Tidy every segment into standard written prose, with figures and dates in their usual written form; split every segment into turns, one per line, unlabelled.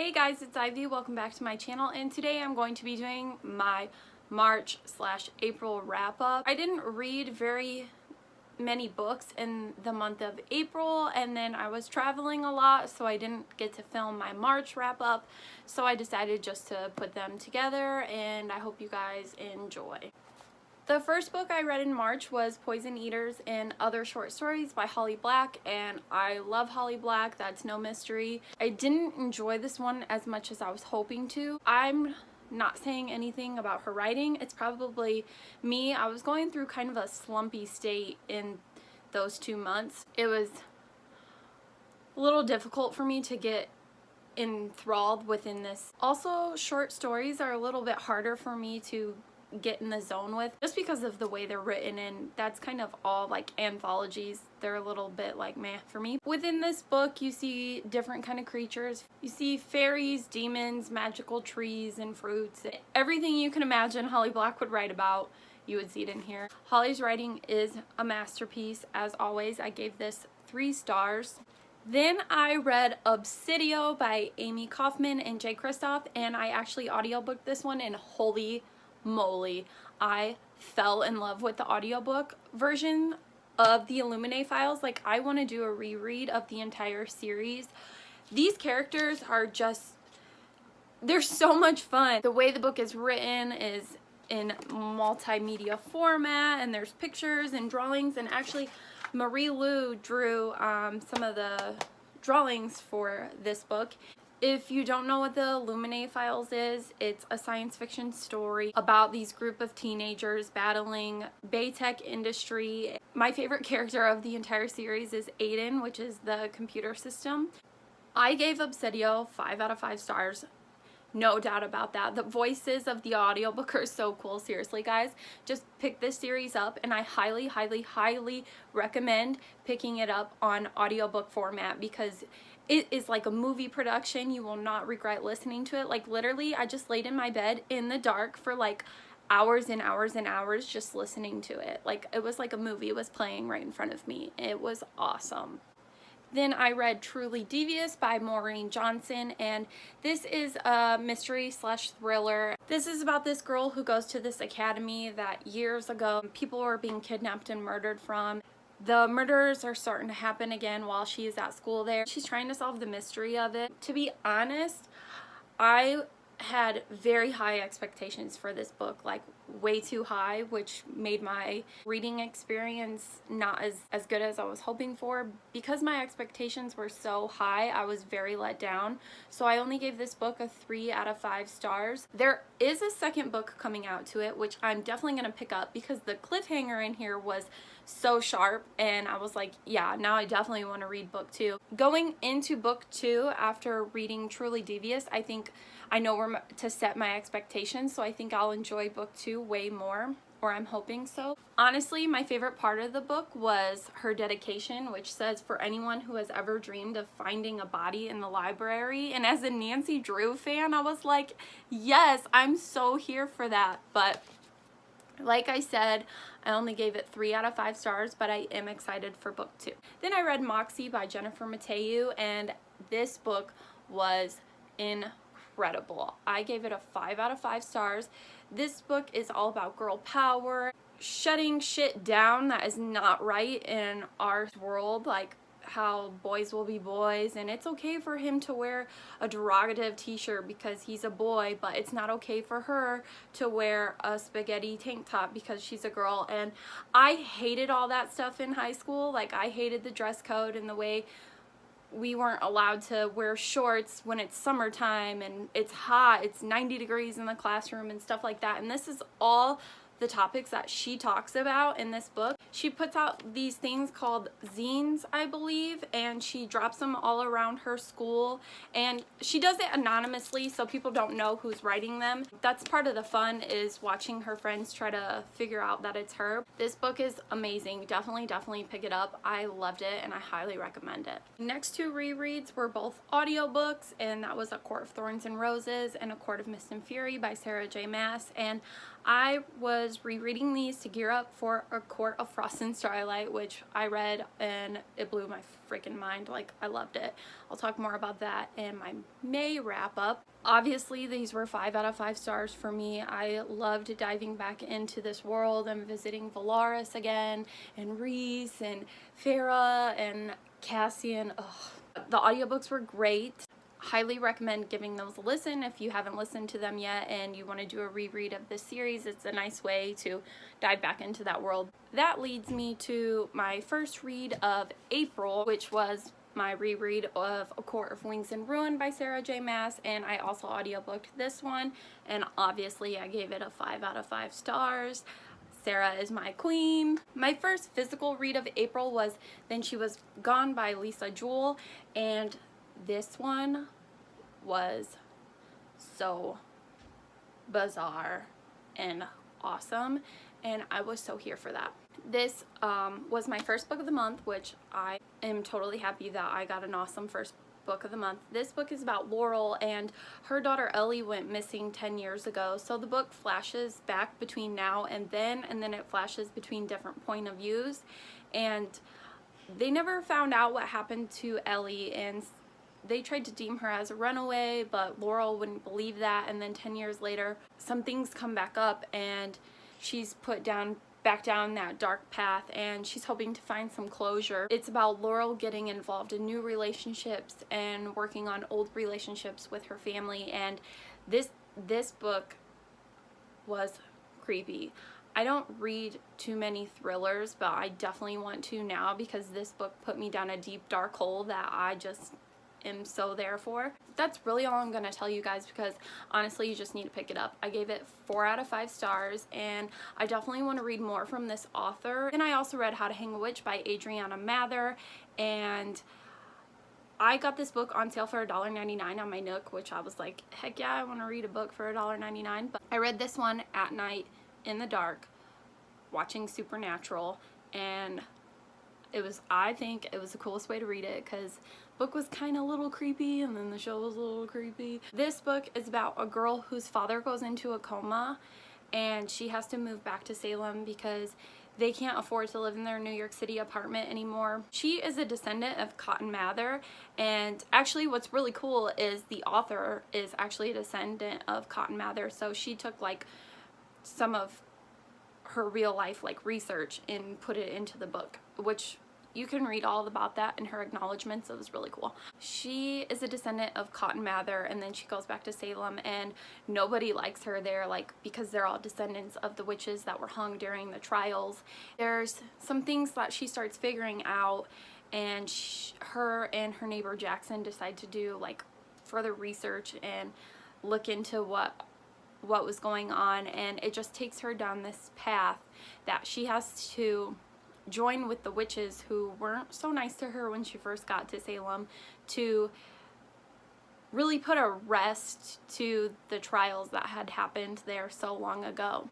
Hey guys, it's Ivy. Welcome back to my channel, and today I'm going to be doing my March/April wrap-up. I didn't read very many books in the month of April, and then I was traveling a lot, so I didn't get to film my March wrap-up, so I decided just to put them together, and I hope you guys enjoy. The first book I read in March was Poison Eaters and Other Short Stories by Holly Black, and I love Holly Black, that's no mystery. I didn't enjoy this one as much as I was hoping to. I'm not saying anything about her writing, it's probably me. I was going through kind of a slumpy state in those 2 months. It was a little difficult for me to get enthralled within this. Also, short stories are a little bit harder for me to get in the zone with just because of the way they're written, and that's kind of all like anthologies. They're a little bit like meh for me. Within this book you see different kind of creatures. You see fairies, demons, magical trees and fruits. Everything you can imagine Holly Black would write about, you would see it in here. Holly's writing is a masterpiece as always. I gave this 3 stars. Then I read Obsidio by Amy Kaufman and Jay Kristoff, and I actually audiobooked this one, and holy moly, I fell in love with the audiobook version of the Illuminae files. Like, I want to do a reread of the entire series. These characters are just, they're so much fun. The way the book is written is in multimedia format, and there's pictures and drawings, and actually Marie Lu drew some of the drawings for this book. If you don't know what the Illuminae Files is, it's a science fiction story about these group of teenagers battling Baytech industry. My favorite character of the entire series is Aiden, which is the computer system. I gave Obsidio 5 out of 5 stars. No doubt about that. The voices of the audiobook are so cool. Seriously, guys, just pick this series up, and I highly, highly, highly recommend picking it up on audiobook format because it is like a movie production. You will not regret listening to it. Like, literally, I just laid in my bed in the dark for like hours and hours and hours just listening to it. Like, it was like a movie. It was playing right in front of me. It was awesome. Then I read Truly Devious by Maureen Johnson, and this is a mystery/thriller. This is about this girl who goes to this academy that years ago people were being kidnapped and murdered from. The murders are starting to happen again while she is at school there. She's trying to solve the mystery of it. To be honest, I had very high expectations for this book, like way too high, which made my reading experience not as good as I was hoping for. Because my expectations were so high, I was very let down. So I only gave this book a 3 out of 5 stars. There is a second book coming out to it, which I'm definitely going to pick up because the cliffhanger in here was so sharp, and I was like, yeah, now I definitely want to read book 2. Going into book 2 after reading Truly Devious, I think I know where to set my expectations, so I think I'll enjoy book 2 way more, or I'm hoping so. Honestly, my favorite part of the book was her dedication, which says, for anyone who has ever dreamed of finding a body in the library. And as a Nancy Drew fan, I was like, yes, I'm so here for that. But like I said, I only gave it 3 out of 5 stars, but I am excited for book 2. Then I read Moxie by Jennifer Mateu, and this book was incredible. I gave it a 5 out of 5 stars. This book is all about girl power, shutting shit down that is not right in our world, like how boys will be boys, and it's okay for him to wear a derogative t-shirt because he's a boy, but it's not okay for her to wear a spaghetti tank top because she's a girl. And I hated all that stuff in high school. Like, I hated the dress code and the way we weren't allowed to wear shorts when it's summertime and it's hot, it's 90 degrees in the classroom and stuff like that. And this is all the topics that she talks about in this book. She puts out these things called zines, I believe, and she drops them all around her school, and she does it anonymously so people don't know who's writing them. That's part of the fun, is watching her friends try to figure out that it's her. This book is amazing. Definitely pick it up. I loved it and I highly recommend it. Next 2 rereads were both audiobooks, and that was A Court of Thorns and Roses and A Court of Mist and Fury by Sarah J. Maas, and I was was rereading these to gear up for A Court of Frost and Starlight, which I read and it blew my freaking mind. Like, I loved it. I'll talk more about that in my May wrap up. Obviously, these were 5 out of 5 stars for me. I loved diving back into this world and visiting Valaris again, and Rhys and Farah and Cassian. Ugh. The audiobooks were great. Highly recommend giving those a listen if you haven't listened to them yet and you want to do a reread of this series. It's a nice way to dive back into that world. That leads me to my first read of April, which was my reread of A Court of Wings and Ruin by Sarah J. Maas, and I also audiobooked this one, and obviously I gave it a 5 out of 5 stars. Sarah is my queen. My first physical read of April was Then She Was Gone by Lisa Jewell, and this one was so bizarre and awesome, and I was so here for that. This was my first book of the month, which I am totally happy that I got an awesome first book of the month. This book is about Laurel, and her daughter Ellie went missing 10 years ago, so the book flashes back between now and then it flashes between different point of views, and they never found out what happened to Ellie, and they tried to deem her as a runaway, but Laurel wouldn't believe that, and then 10 years later some things come back up and she's put back down that dark path, and she's hoping to find some closure. It's about Laurel getting involved in new relationships and working on old relationships with her family, and this book was creepy. I don't read too many thrillers, but I definitely want to now because this book put me down a deep dark hole that I just am so there for. That's really all I'm gonna tell you guys because honestly you just need to pick it up. I gave it 4 out of 5 stars, and I definitely want to read more from this author. And I also read How to Hang a Witch by Adriana Mather, and I got this book on sale for $1.99 on my Nook, which I was like, heck yeah, I want to read a book for $1.99. But I read this one at night in the dark watching Supernatural, and I think it was the coolest way to read it because the book was kind of a little creepy and then the show was a little creepy. This book is about a girl whose father goes into a coma and she has to move back to Salem because they can't afford to live in their New York City apartment anymore. She is a descendant of Cotton Mather, and actually what's really cool is the author is actually a descendant of Cotton Mather, so she took like some of her real life like research and put it into the book, which you can read all about that in her acknowledgments. It was really cool. She is a descendant of Cotton Mather, and then she goes back to Salem, and nobody likes her there, like, because they're all descendants of the witches that were hung during the trials. There's some things that she starts figuring out, and her and her neighbor Jackson decide to do like further research and look into what was going on, and it just takes her down this path that she has to join with the witches who weren't so nice to her when she first got to Salem to really put a rest to the trials that had happened there so long ago.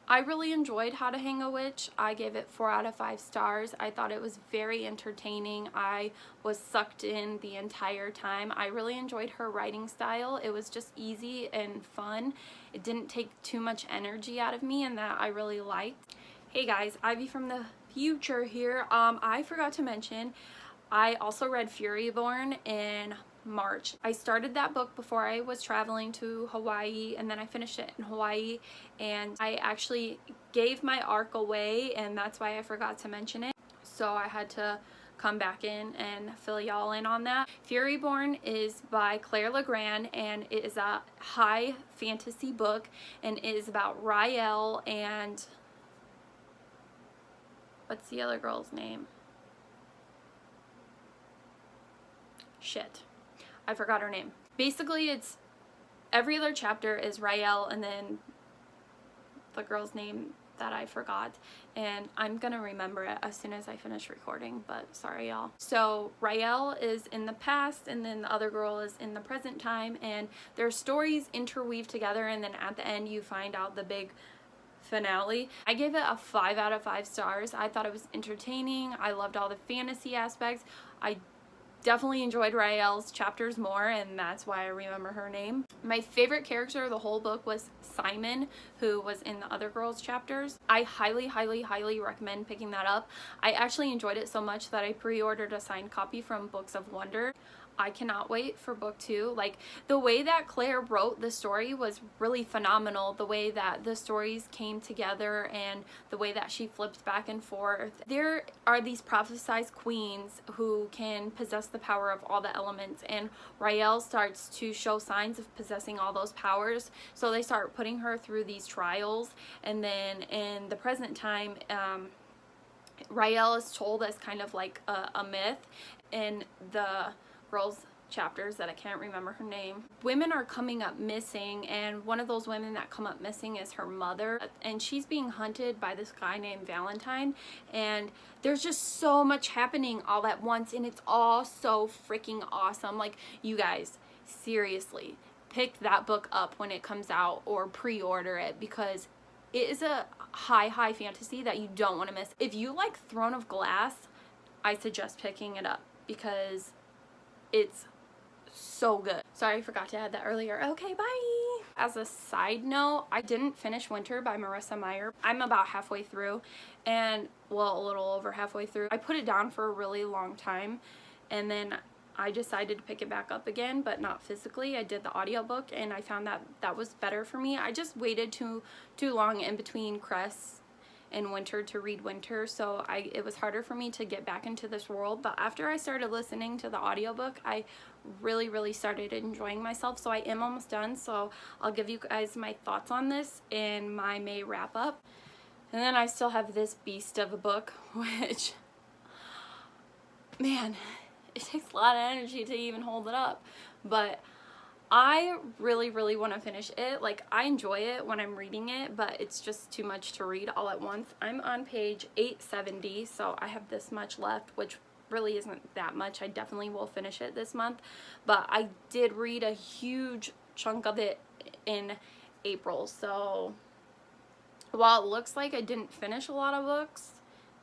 I really enjoyed How to Hang a Witch. I gave it 4 out of 5 stars. I thought it was very entertaining. I was sucked in the entire time. I really enjoyed her writing style. It was just easy and fun. It didn't take too much energy out of me, and that I really liked. Hey guys, Ivy from the future here. I forgot to mention, I also read Furyborn in March. I started that book before I was traveling to Hawaii, and then I finished it in Hawaii, and I actually gave my arc away, and that's why I forgot to mention it. So I had to come back in and fill y'all in on that. Furyborn is by Claire Legrand, and it is a high fantasy book, and it is about Raelle and what's the other girl's name? Shit. I forgot her name. Basically, it's every other chapter is Raelle and then the girl's name that I forgot, and I'm gonna remember it as soon as I finish recording, but sorry y'all. So Raelle is in the past, and then the other girl is in the present time, and their stories interweave together, and then at the end you find out the big finale. I gave it a 5 out of 5 stars. I thought it was entertaining. I loved all the fantasy aspects. I definitely enjoyed Rael's chapters more, and that's why I remember her name. My favorite character of the whole book was Simon, who was in the other girls chapters. I highly, highly, highly recommend picking that up. I actually enjoyed it so much that I pre-ordered a signed copy from Books of Wonder. I cannot wait for book 2. Like, the way that Claire wrote the story was really phenomenal. The way that the stories came together and the way that she flipped back and forth. There are these prophesized queens who can possess the power of all the elements, and Rael starts to show signs of possessing all those powers. So they start putting her through these trials, and then in the present time, Rael is told as kind of like a myth in the girls chapters that I can't remember her name. Women are coming up missing, and one of those women that come up missing is her mother, and she's being hunted by this guy named Valentine, and there's just so much happening all at once, and it's all so freaking awesome. Like, you guys, seriously, pick that book up when it comes out or pre-order it, because it is a high fantasy that you don't want to miss. If you like Throne of Glass, I suggest picking it up because it's so good. Sorry, I forgot to add that earlier. Okay, bye! As a side note, I didn't finish Winter by Marissa Meyer. I'm about halfway through, and, well, a little over halfway through. I put it down for a really long time, and then I decided to pick it back up again, but not physically. I did the audiobook, and I found that that was better for me. I just waited too long in between Cress and Winter to read Winter, so it was harder for me to get back into this world. But after I started listening to the audiobook, I really started enjoying myself. So I am almost done, so I'll give you guys my thoughts on this in my May wrap up. And then I still have this beast of a book, which, man, it takes a lot of energy to even hold it up, but I really want to finish it. Like, I enjoy it when I'm reading it, but it's just too much to read all at once. I'm on page 870, so I have this much left, which really isn't that much. I definitely will finish it this month, but I did read a huge chunk of it in April, so while it looks like I didn't finish a lot of books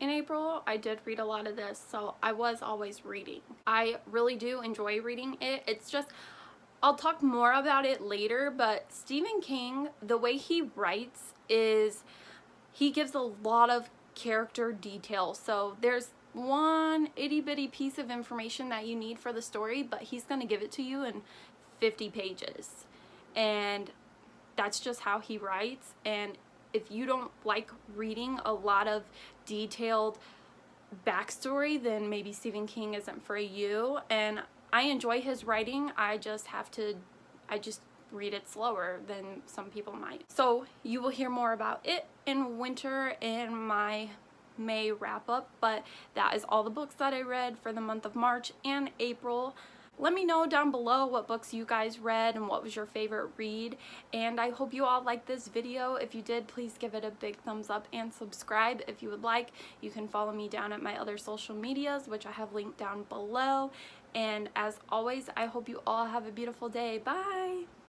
in April, I did read a lot of this, so I was always reading. I really do enjoy reading it. It's just, I'll talk more about it later, but Stephen King, the way he writes is he gives a lot of character detail. So there's one itty-bitty piece of information that you need for the story, but he's going to give it to you in 50 pages. And that's just how he writes. And if you don't like reading a lot of detailed backstory, then maybe Stephen King isn't for you. And I enjoy his writing. I just read it slower than some people might. So you will hear more about it in Winter in my May wrap up, but that is all the books that I read for the month of March and April. Let me know down below what books you guys read and what was your favorite read, and I hope you all liked this video. If you did, please give it a big thumbs up and subscribe if you would like. You can follow me down at my other social medias, which I have linked down below, and as always, I hope you all have a beautiful day. Bye!